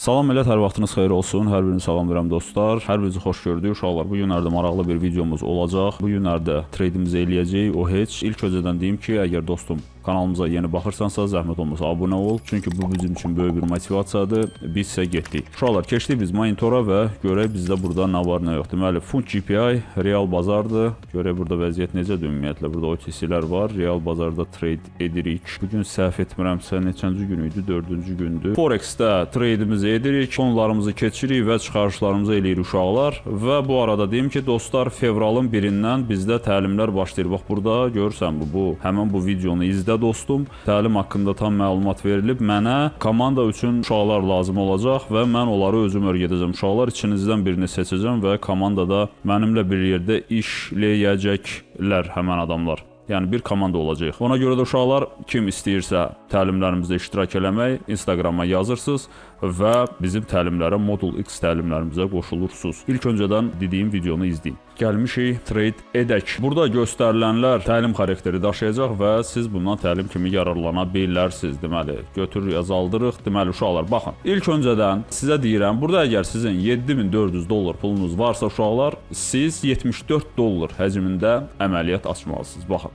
Salam millət, hər vaxtınız xeyir olsun. Hər birini salamlayıram dostlar. Hər birinizi xoş gördük. Uşaqlar, bu günlərdə maraqlı bir videomuz olacaq. Bu günlərdə treydimizi eləyəcəyik. O heç. İlk öncədən deyim ki, əgər dostum kanalımıza yeni baxırsansa, zəhmət olmasa abunə ol. Çünki bu bizim üçün böyük bir motivasiyadır. Biz isə getdik. Uşaqlar, keçdik biz monitora və görək bizdə burada nə var, nə yox. Deməli, Funt GPI real bazardır. Görək burada vəziyyət necədir ümumiyyətlə. Burada OTC-lər var. Real bazarda trade edirik. Bugün səhv etmirəmsə neçənci gün idi? 4-cü gündür. Forex-də treydimizi edirik, fonlarımızı keçirik və çıxarışlarımızı eləyirik uşaqlar. Və bu arada deyim ki, dostlar, fevralın 1-dən bizdə təlimlər başlayır. Bax, burada görürsən həmin bu videonu izlə dostum. Təlim haqqında tam məlumat verilib. Mənə komanda üçün uşaqlar lazım olacaq və mən onları özüm öyrədəcəm. Uşaqlar içinizdən birini seçəcəm və komandada mənimlə bir yerdə işləyəcəklər həmən adamlar. Yəni bir komanda olacaq. Ona görə də uşaqlar kim istəyirsə təlimlərimizdə iştirak eləmək, Instagrama yazırsınız və bizim təlimlərə, Modul X təlimlərimizə qoşulursunuz. İlk öncədən dediyim videonu izləyin. Gəlmişik trade edək. Burada göstərilənlər təlim xarakteri daşıyacaq və siz bundan təlim kimi yararlana bilərsiniz. Deməli, götürür, yazaldırıq. Deməli, uşaqlar, baxın. İlk öncədən sizə deyirəm, burada əgər sizin 7400 dollar pulunuz varsa uşaqlar, siz 74 dollar həcmində əməliyyat açmalısınız. Baxın.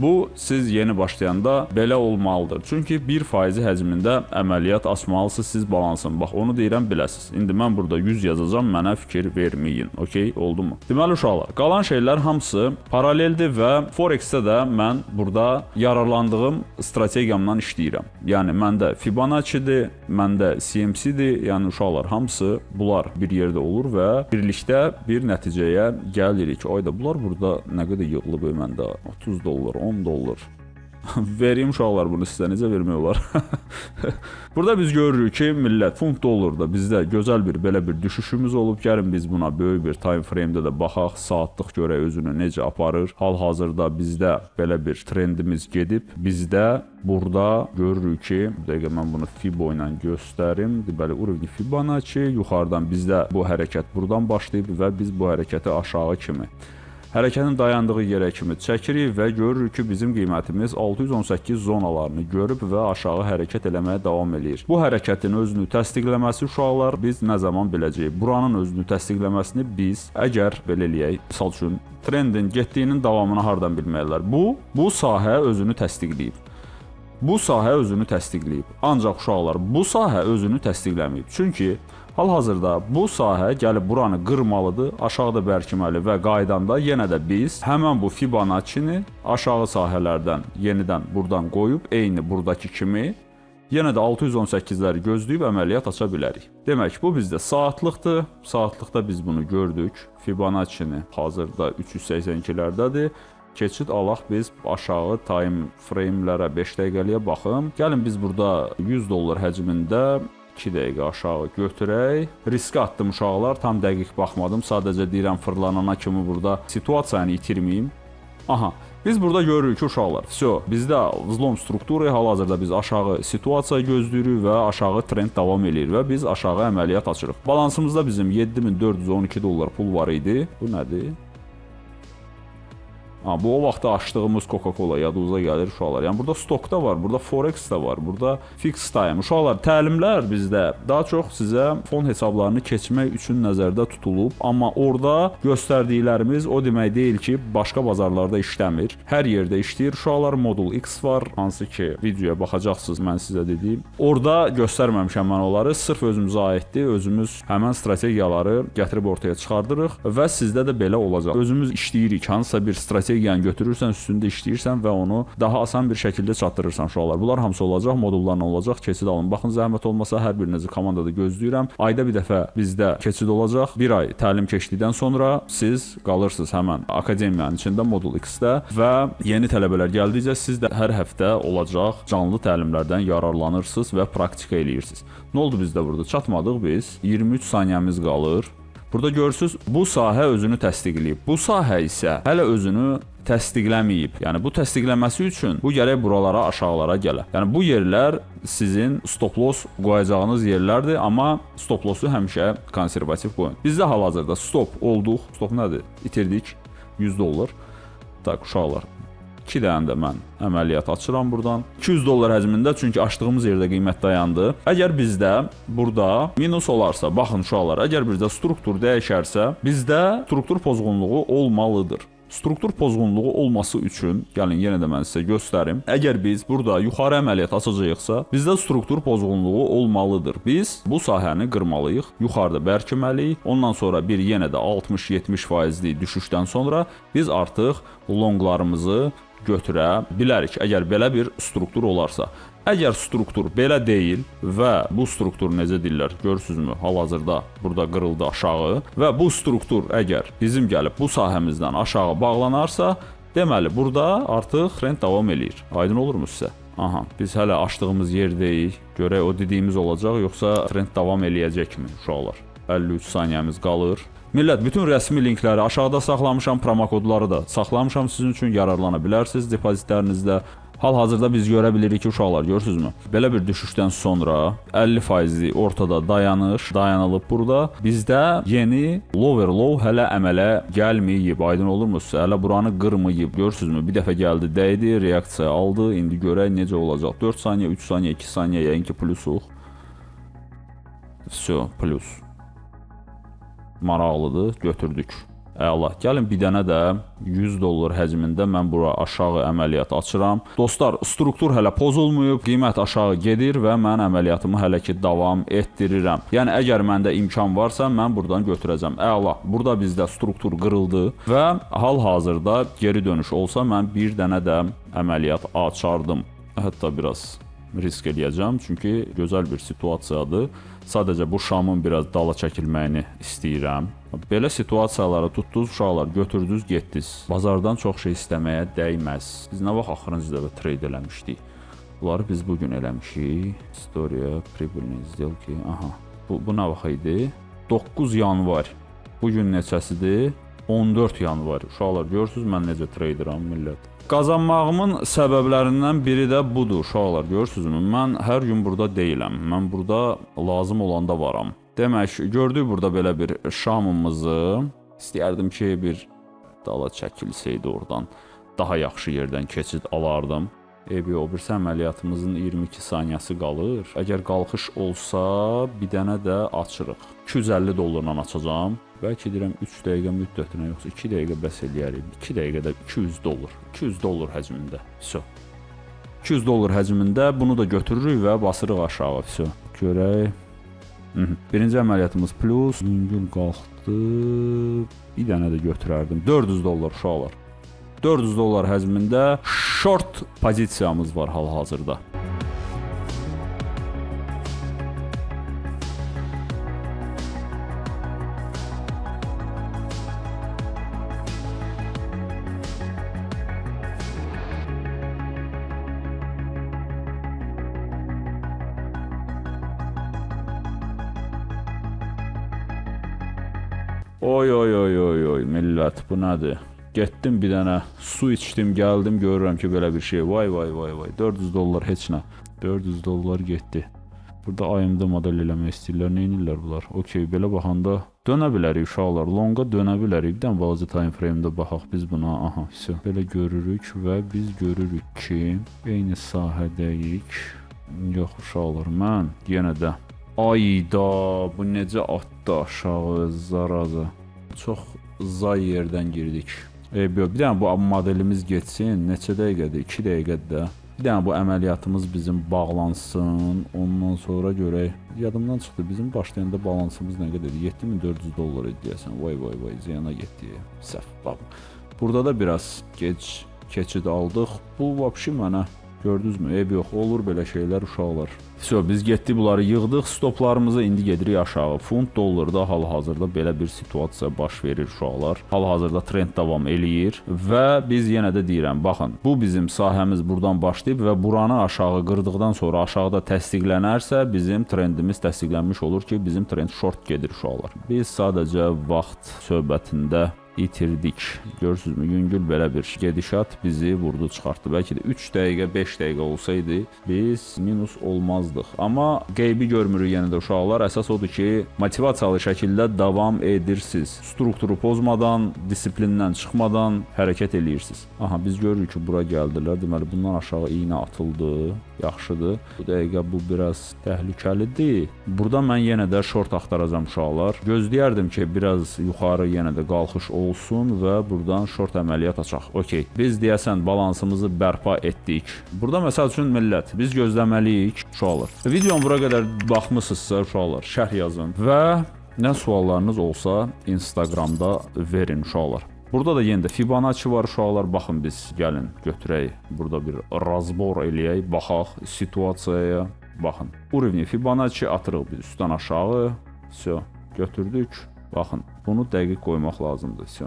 Bu, siz yeni başlayanda belə olmalıdır. Çünki 1% həcmində əməliyyat açmalısınız siz balansın. Bax, onu deyirəm biləsiniz. İndi mən burada 100 yazacağım, mənə fikir verməyin. Okey, oldu mu? Deməli, uşaqlar, qalan şeylər hamısı paraleldir və Forex-də də mən burada yararlandığım strategiyamdan işləyirəm. Yəni, məndə Fibonacci-dir, məndə CMC-dir. Yəni, uşaqlar, hamısı bunlar bir yerdə olur və birlikdə bir nəticəyə gəlirik. Ayda, bunlar burada nə qədər yığılıb məndə? 30 dollar, 10 dollar. Vereyim uşaqlar bunu sizə, necə vermək olar? Burada biz görürük ki, millət, funt dollarda bizdə gözəl bir belə bir düşüşümüz olub. Gəlin biz buna böyük bir time frame-də də baxaq, saatlıq görək özünü necə aparır. Hal-hazırda bizdə belə bir trendimiz gedib. Bizdə burada görürük ki, bir dəqiqə mən bunu Fibo ilə göstərim. Deməli, urovni Fibonacci, yuxarıdan bizdə bu hərəkət buradan başlayıb və biz bu hərəkəti aşağı kimi hərəkətin dayandığı yerə kimi çəkirik və görürük ki, bizim qiymətimiz 618 zonalarını görüb və aşağı hərəkət eləməyə davam edir. Bu hərəkətin özünü təsdiqləməsi uşaqlar biz nə zaman biləcəyik? Buranın özünü təsdiqləməsini biz, əgər belə eləyək, misal üçün, trendin getdiyinin davamını hardan bilməklər? Bu sahə özünü təsdiqləyib. Bu sahə özünü təsdiqləyib. Ancaq uşaqlar, bu sahə özünü təsdiqləməyib. Çünki hal-hazırda bu sahə gəlib buranı qırmalıdır, aşağıda bərkiməli və qaydanda yenə də biz həmən bu Fibonacci-ni aşağı sahələrdən yenidən buradan qoyub, eyni buradakı kimi yenə də 618-ləri gözləyib əməliyyat aça bilərik. Demək, bu bizdə saatlıqdır. Saatlıqda biz bunu gördük. Fibonacci-ni hazırda 382-lərdədir. Keçid alaq biz aşağı time frame-lərə 5 dəqiqəliyə baxım. Gəlin biz burada 100 dollar həcmində 2 dəqiqə aşağı götürək. Riskə atdım uşaqlar, tam dəqiq baxmadım. Sadəcə deyirəm fırlanana kimi burada situasiyanı itirməyim. Aha, biz burada görürük ki, uşaqlar, bizdə vzlom strukturu hal-hazırda biz aşağı situasiya gözləyirik və aşağı trend davam edir və biz aşağı əməliyyat açırıq. Balansımızda bizim 7412 dollar pul var idi. Bu nədir? Bu o vaxtda açdığımız Coca-Cola yadınıza gəlir uşaqlar. Yəni burada stokda var, burada Forex də var, burada fixed time. Uşaqlar, təlimlər bizdə daha çox sizə fon hesablarını keçmək üçün nəzərdə tutulub. Amma orada göstərdiklərimiz o demək deyil ki, başqa bazarlarda işləmir. Hər yerdə işləyir. Uşaqlar, Modul X var, hansı ki videoya baxacaqsınız mən sizə dediyim. Orada göstərməmişəm mən onları. Sırf özümüzə aiddir. Özümüz həmən strategiyaları gətirib ortaya çıxardırıq və sizdə də belə olacaq. Özümüz işləyirik. Hansısa bir strategiya götürürsən, üstündə işləyirsən və onu daha asan bir şəkildə çatdırırsan uşaqlar. Bunlar hamısı olacaq, modullarla olacaq, keçid alın. Baxın, zəhmət olmasa hər birinizi komandada gözləyirəm. Ayda bir dəfə bizdə keçid olacaq. Bir ay təlim keçdikdən sonra siz qalırsınız həmən akademiyanın içində, Modul X-də və yeni tələbələr gəldikcə siz də hər həftə olacaq canlı təlimlərdən yararlanırsınız və praktika eləyirsiniz. Nə oldu bizdə burada? Çatmadıq biz. 23 saniyəmiz qalır. Burada görürsünüz, bu sahə özünü təsdiqləyib. Bu sahə isə hələ özünü təsdiqləməyib. Yəni bu təsdiqləməsi üçün bu gərək buralara, aşağılara gələ. Yəni bu yerlər sizin stop loss qoyacağınız yerlərdir, amma stop lossu həmişə konservativ qoyun. Bizdə hal-hazırda stop olduq. Stop nədir? İtirdik 100 dollar. Tak, uşaqlar. 2 dənə də mən əməliyyat açıram buradan. 200 dollar həcmində, çünki açdığımız yerdə qiymət dayandı. Əgər bizdə burada minus olarsa, baxın uşaqlar, əgər bizdə struktur dəyişərsə, bizdə struktur pozğunluğu olmalıdır. Struktur pozğunluğu olması üçün, gəlin yenə də mən sizə göstərim. Əgər biz burada yuxarı əməliyyat açacağıqsa, bizdə struktur pozğunluğu olmalıdır. Biz bu sahəni qırmalıyıq, yuxarıda bərkiməliyik. Ondan sonra bir yenə də 60-70% düşüşdən sonra biz artıq longlarımızı götürə bilərik, əgər belə bir struktur olarsa. Əgər struktur belə deyil və bu struktur necə deyirlər, görürsünüzmü, hal-hazırda burada qırıldı aşağı və bu struktur əgər bizim gəlib bu sahəmizdən aşağı bağlanarsa, deməli burada artıq trend davam eləyir. Aydın olurmu sizə? Aha, biz hələ açdığımız yerdəyik. Görək o dediyimiz olacaq, yoxsa trend davam eləyəcəkmi uşaqlar? 53 saniyəmiz qalır. Millət, bütün rəsmi linkləri aşağıda saxlamışam, promokodları da saxlamışam sizin üçün, yararlana bilərsiniz depozitlərinizdə. Hal-hazırda biz görə bilirik ki, uşaqlar, görürsünüzmü? Belə bir düşüşdən sonra 50% ortada dayanılıb burada. Bizdə yeni lower low hələ əmələ gəlməyib, aydın olurmu? Hələ buranı qırmayıb, görürsünüzmü? Bir dəfə gəldi, dəydi, reaksiya aldı. İndi görək necə olacaq. 4 saniyə, 3 saniyə, 2 saniyə, yəqin ki plusuq. Всё, plus. Maraqlıdır, götürdük. Əla. Gəlin bir dənə də 100 dollar həcmində mən bura aşağı əməliyyat açıram. Dostlar, struktur hələ pozulmayıb, qiymət aşağı gedir və mən əməliyyatımı hələ ki davam etdirirəm. Yəni əgər məndə imkan varsa, mən buradan götürəcəm. Əla. Burada bizdə struktur qırıldı və hal-hazırda geri dönüş olsa mən bir dənə də əməliyyat açardım. Hətta biraz risk eləyəcəm, çünki gözəl bir situasiyadır. Sadəcə bu şamın biraz dala çəkilməyini istəyirəm. Belə situasiyaları tutdunuz uşaqlar, götürdünüz, getdiniz. Bazardan çox şey istəməyə dəyməz. Biz nə vaxt axırıncı dəfə trade eləmişdik? Bunları biz bugün eləmişik. Historiya, pribulni сделки. Aha. Bu nə vaxt idi? 9 yanvar. Bugün neçəsidir? 14 yanvar. Uşaqlar, görürsünüz mən necə traderam, millət. Qazanmağımın səbəblərindən biri də budur, uşaqlar, görürsünüzmü? Mən hər gün burada deyiləm. Mən burada lazım olanda varam. Demək, gördük burada belə bir şamımızı. İstəyərdim ki, bir dala çəkilsəydi oradan. Daha yaxşı yerdən keçid alardım. O birisi əməliyyatımızın 22 saniyəsi qalır. Əgər qalxış olsa, bir dənə də açırıq. 250 dollarla açacağım. Bəlkə deyirəm 3 dəqiqə müddətinə, yoxsa 2 dəqiqə bəs eləyərik. 2 dəqiqədə 200 dollar. 200 dollar həcmində. Всё. 200 dollar həcmində bunu da götürürük və basırıq aşağı. Всё. Görək. Birinci əməliyyatımız plus. Yüngül qalxdı. Bir dənə də götürərdim. 400 dollar uşaqlar. 400 dollar həcmində short pozisiyamız var hal-hazırda. Oy, millət, bu nədir? Getdim bir dənə su içdim, gəldim, görürəm ki, belə bir şey. Vay. 400 dollar heç nə. 400 dollar getdi. Burada ayımda model eləmək istəyirlər. Nə edirlər bunlar? Okey, belə baxanda dönə bilərik uşaqlar. Longa dönə bilərik. Bir dənə balaca time frame-də baxaq biz buna. Aha, всё. Belə görürük və biz görürük ki, eyni sahədəyik. Yox uşaqlar, mən yenə də ayda bu necə atdı aşağı zaraza. Çox zay yerdən girdik. Bir dənə bu modelimiz geçsin. Neçə dəqiqədir? 2 dəqiqədə. Bir dənə bu əməliyyatımız bizim bağlansın. Ondan sonra görək. Yadımdan çıxdı. Bizim başlayanda balansımız nə qədərdir? 7400 dollar idi deyəsən. Vay, ziyana getdi. Səhv bab. Burada da biraz gec keçid aldıq. Bu vəbşi mənə gördünüzmü? Yox, olur belə şeylər uşaqlar. Всё, biz getdik, bunları yığdıq, stoplarımızı indi gedirik aşağı. Funt dollarda hal-hazırda belə bir situasiya baş verir uşaqlar. Hal-hazırda trend davam eləyir və biz yenə də deyirəm, baxın, bu bizim sahəmiz buradan başlayıb və buranı aşağı qırdıqdan sonra aşağıda təsdiqlənərsə, bizim trendimiz təsdiqlənmiş olur ki, bizim trend short gedir uşaqlar. Biz sadəcə vaxt söhbətində itirdik. Görürsünüzmü? Yüngül belə bir gedişat bizi vurdu çıxartdı. Bəlkə də 3 dəqiqə, 5 dəqiqə olsaydı biz minus olmazdıq. Amma qeybi görmürük yenə də uşaqlar. Əsas odur ki, motivasiyalı şəkildə davam edirsiniz. Strukturu pozmadan, disiplindən çıxmadan hərəkət eləyirsiniz. Aha, biz görürük ki, bura gəldilər. Deməli, bundan aşağı iynə atıldı. Yaxşıdır. Bu dəqiqə bu biraz təhlükəlidir. Burada mən yenə də short axtaracağam uşaqlar. Gözləyərdim ki, biraz yuxarı yenə də qalxış olsun və buradan short əməliyyat açaq. Okey. Biz deyəsən balansımızı bərpa etdik. Burada məsəl üçün millət, biz gözləməliyik uşaqlar. Videomu bura qədər baxmısınızsa uşaqlar, şərh yazın və nə suallarınız olsa Instagramda verin uşaqlar. Burada da yenə də Fibonacci var uşaqlar. Baxın biz gəlin götürək. Burada bir razbor eləyək, baxaq situasiyaya. Baxın. Urovni Fibonacci atırıq biz üstdən aşağı. Всё, götürdük. Baxın, bunu dəqiq qoymaq lazımdır. Всё.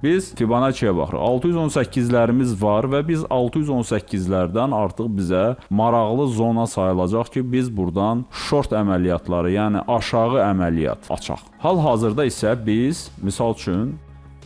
Biz Fibonacci'yə baxırıq. 618'lərimiz var və biz 618'lərdən artıq bizə maraqlı zona sayılacaq ki, biz buradan short əməliyyatları, yəni aşağı əməliyyat açaq. Hal-hazırda isə biz, misal üçün,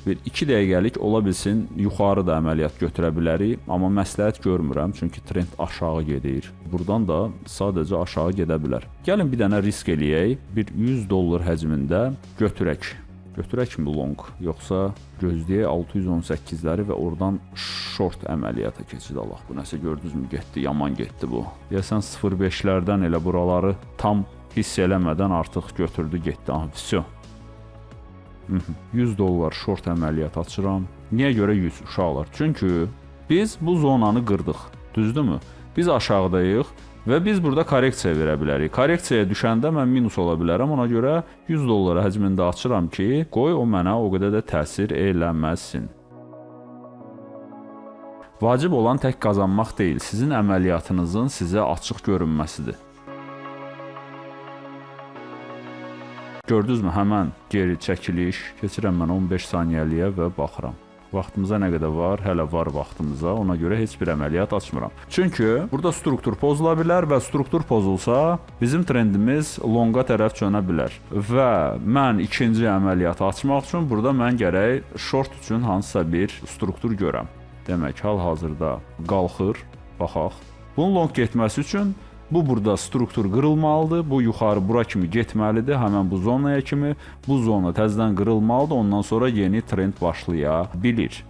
bir 2 dəqiqəlik ola bilsin yuxarı da əməliyyat götürə bilərik, amma məsləhət görmürəm, çünki trend aşağı gedir. Buradan da sadəcə aşağı gedə bilər. Gəlin bir dənə risk eləyək, bir $100 həcmində götürək. Götürəkmi long, yoxsa gözləyək 618'ləri və oradan short əməliyyata keçid alaq. Bu nəsə gördünüzmü? Getdi, yaman getdi bu. Deyəsən 0.5'lərdən elə buraları tam hiss eləmədən artıq götürdü, getdi. Aha, всё. $100 short əməliyyat açıram. Niyə görə 100 uşaqlar? Çünki biz bu zonanı qırdıq. Düzdürmü? Biz aşağıdayıq və biz burada korreksiya verə bilərik. Korreksiyaya düşəndə mən minus ola bilərəm. Ona görə $100 həcmində açıram ki, qoy o mənə o qədər də təsir eləməsin. Vacib olan tək qazanmaq deyil, sizin əməliyyatınızın sizə açıq görünməsidir. Gördünüzmü? Həmən geri çəkiliş. Keçirəm mən 15 saniyəliyə və baxıram. Vaxtımıza nə qədər var? Hələ var vaxtımıza. Ona görə heç bir əməliyyat açmıram. Çünki burada struktur pozula bilər və struktur pozulsa bizim trendimiz longa tərəf çönə bilər. Və mən ikinci əməliyyatı açmaq üçün burada mən gərək short üçün hansısa bir struktur görəm. Demək, hal-hazırda qalxır. Baxaq. Bunun long getməsi üçün bu burada struktur qırılmalıdır, bu yuxarı bura kimi getməlidir, həmən bu zonaya kimi, bu zona təzədən qırılmalıdır, ondan sonra yeni trend başlaya bilir.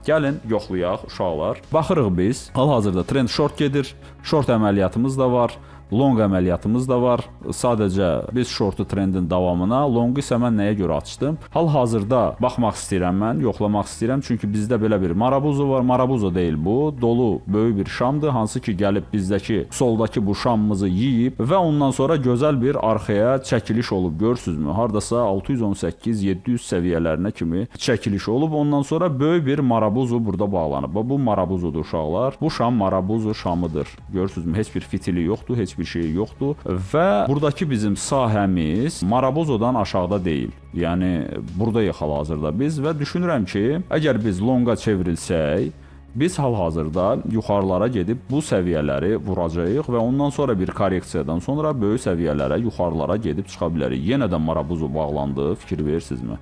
Gəlin yoxlayaq uşaqlar. Baxırıq biz, hal-hazırda trend short gedir, short əməliyyatımız da var, long əməliyyatımız da var. Sadəcə biz shortu trendin davamına, longu isə mən nəyə görə açdım? Hal-hazırda baxmaq istəyirəm mən, yoxlamaq istəyirəm. Çünki bizdə belə bir marabuzo var. Marabuzo deyil bu, dolu böyük bir şamdır. Hansı ki gəlib bizdəki soldakı bu şamımızı yeyib və ondan sonra gözəl bir arxaya çəkiliş olub. Görürsünüzmü? Hardasa 618-700 səviyyələrinə kimi çəkiliş olub. Ondan sonra böyük bir marabuzo burada bağlanıb. Bu marabuzodur uşaqlar. Bu şam marabuzo şamıdır. Görürsünüzmü? Heç bir fitili yoxdur, heç bir şey yoxdur və buradakı bizim sahəmiz marabuzodan aşağıda deyil. Yəni buradayıq hal-hazırda biz və düşünürəm ki, əgər biz longa çevrilsək, biz hal-hazırda yuxarılara gedib bu səviyyələri vuracağıq və ondan sonra bir korreksiyadan sonra böyük səviyyələrə, yuxarılara gedib çıxa bilərik. Yenə də marabuzo bağlandı, fikir verirsinizmi?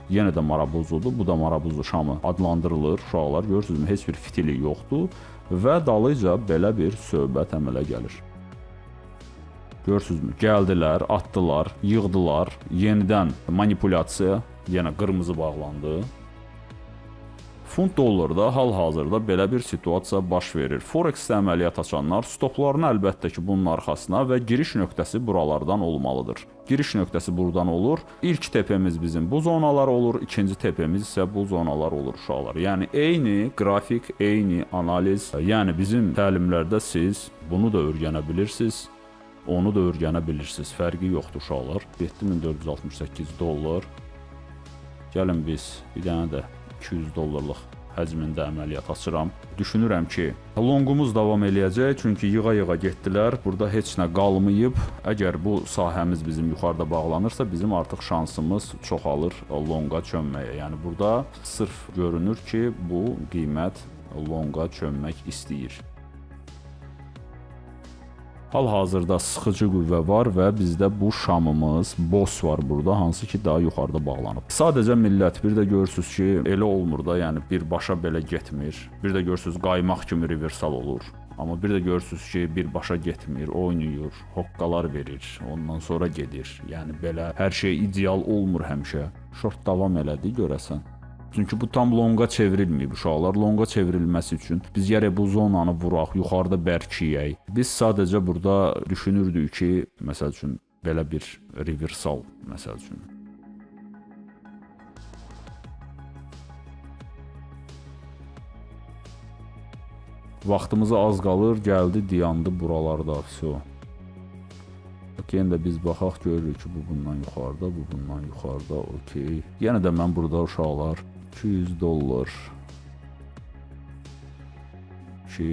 Yenə də marabuzodur, bu da marabuzo şamı adlandırılır. Uşaqlar görürsünüzmü? Heç bir fitili yoxdur və dalıca belə bir söhbət əmələ gəlir. Görürsünüzmü? Gəldilər, atdılar, yığdılar, yenidən manipulyasiya, yenə qırmızı bağlandı. Funt dollarda hal-hazırda belə bir situasiya baş verir. Forex-də əməliyyat açanlar stoplarını əlbəttə ki bunun arxasına və giriş nöqtəsi buralardan olmalıdır. Giriş nöqtəsi buradan olur. İlk tepemiz bizim bu zonalar olur, ikinci tepemiz isə bu zonalar olur uşaqlar. Yəni eyni qrafik, eyni analiz. Yəni bizim təlimlərdə siz bunu da öyrənə bilirsiniz. Onu da öyrənə bilirsiniz. Fərqi yoxdur uşaqlar. $7468. Gəlin biz bir dənə də $200 həcmində əməliyyat açıram. Düşünürəm ki, longumuz davam eləyəcək, çünki yığa-yığa getdilər. Burada heç nə qalmayıb. Əgər bu sahəmiz bizim yuxarıda bağlanırsa, bizim artıq şansımız çoxalır longa çönməyə. Yəni burada sırf görünür ki, bu qiymət longa çönmək istəyir. Hal-hazırda sıxıcı qüvvə var və bizdə bu şamımız, boss var burada, hansı ki daha yuxarıda bağlanıb. Sadəcə millət, bir də görürsüz ki, elə olmur da, yəni birbaşa belə getmir. Bir də görürsüz qaymaq kimi reversal olur. Amma bir də görürsüz ki, birbaşa getmir, oynayır, hoqqalar verir, ondan sonra gedir. Yəni belə hər şey ideal olmur həmişə. Short davam elədi görəsən. Çünki bu tam longa çevrilməyib uşaqlar. Longa çevrilməsi üçün biz gərək bu zonanı vuraq, yuxarıda bərkiyək. Biz sadəcə burada düşünürdük ki, məsəl üçün belə bir reversal, məsəl üçün. Vaxtımıza az qalır, gəldi, dayandı buralarda, vəsə. Yenə də biz baxaq, görürük ki, bu bundan yuxarıda, bu bundan yuxarıda, okey. Yenə də mən burada uşaqlar $200 ki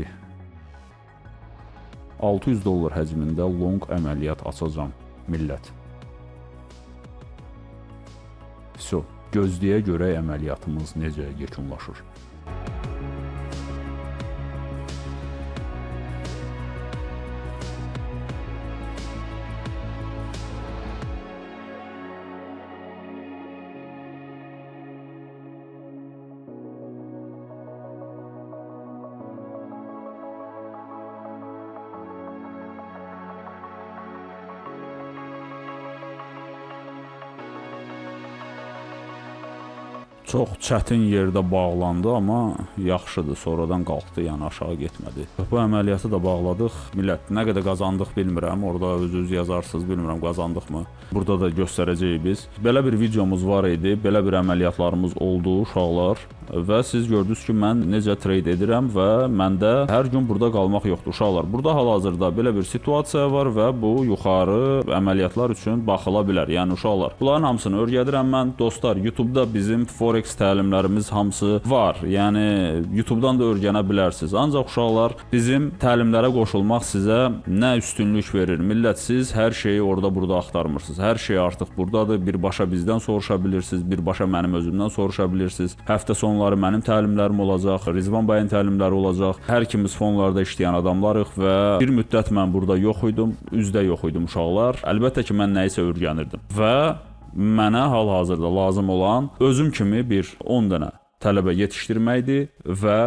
$600 həcmində long əməliyyat açacam millət. Vəsə, gözləyə görə əməliyyatımız necə yekunlaşır. Çox çətin yerdə bağlandı, amma yaxşıdır, sonradan qalxdı, yəni aşağı getmədi. Bu əməliyyatı da bağladıq. Millət, nə qədər qazandıq bilmirəm, orada özünüz yazarsınız, bilmirəm qazandıqmı. Burada da göstərəcəyik biz. Belə bir videomuz var idi, belə bir əməliyyatlarımız oldu uşaqlar və siz gördünüz ki, mən necə trade edirəm və məndə hər gün burada qalmaq yoxdur uşaqlar. Burada hal-hazırda belə bir situasiya var və bu yuxarı əməliyyatlar üçün baxıla bilər. Yəni uşaqlar, bunların hamısını öyrədirəm mən. Dostlar, YouTube-da bizim Forex təlimlərimiz hamısı var. Yəni YouTube-dan da öyrənə bilərsiniz. Ancaq uşaqlar, bizim təlimlərə qoşulmaq sizə nə üstünlük verir? Millət, siz hər şeyi orada burada axtarmırsınız. Hər şey artıq buradadır. Birbaşa bizdən soruşa bilirsiniz, birbaşa mənim özümdən soruşa bilirsiniz. Həftə sonları mənim təlimlərim olacaq, Rizvan bəyin təlimləri olacaq. Hər ikimiz fonlarda işləyən adamlarıq və bir müddət mən burada yox idim, üzdə yox idim uşaqlar. Əlbəttə ki, mən nəyisə öyrənirdim və mənə hal-hazırda lazım olan özüm kimi bir 10 dənə tələbə yetişdirməkdir və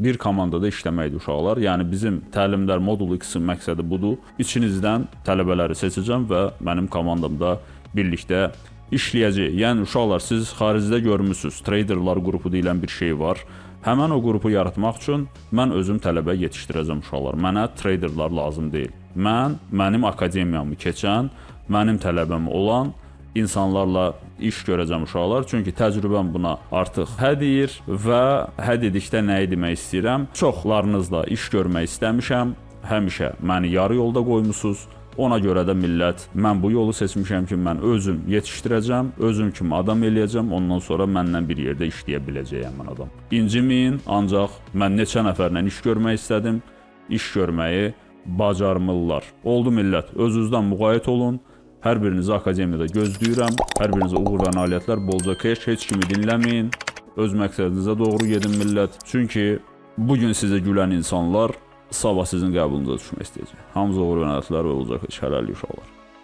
bir komandada işləməkdir uşaqlar. Yəni bizim təlimlər modul X-in məqsədi budur. İçinizdən tələbələri seçəcəm və mənim komandamda birlikdə işləyəcək. Yəni uşaqlar, siz xaricdə görmüsünüz, traderlar qrupu deyilən bir şey var. Həmən o qrupu yaratmaq üçün mən özüm tələbə yetişdirəcəm uşaqlar. Mənə traderlar lazım deyil. Mənim akademiyamı keçən, mənim tələbəm olan insanlarla iş görəcəm uşaqlar. Çünki təcrübəm buna artıq hə deyir və hə dedikdə nəyi demək istəyirəm? Çoxlarınızla iş görmək istəmişəm. Həmişə məni yarı yolda qoymusunuz. Ona görə də millət, mən bu yolu seçmişəm ki, mən özüm yetişdirəcəm, özüm kimi adam eləyəcəm, ondan sonra məndən bir yerdə işləyə biləcəyəm mən adam. İnciməyin, ancaq mən neçə nəfərlə iş görmək istədim, iş görməyi bacarmırlar. Oldu millət, özünüzdən müğayət olun. Hər birinizi akademiyada gözləyirəm. Hər birinizə uğur və nailiyyətlər, bolca keş, heç kimi dinləməyin. Öz məqsədinizə doğru gedin millət. Çünki bugün sizə gülən insanlar sabah sizin qəbulunuzda düşmək istəyəcək. Hamınıza uğur və nailiyyətlər və olacaq. Hələlik uşaqlar.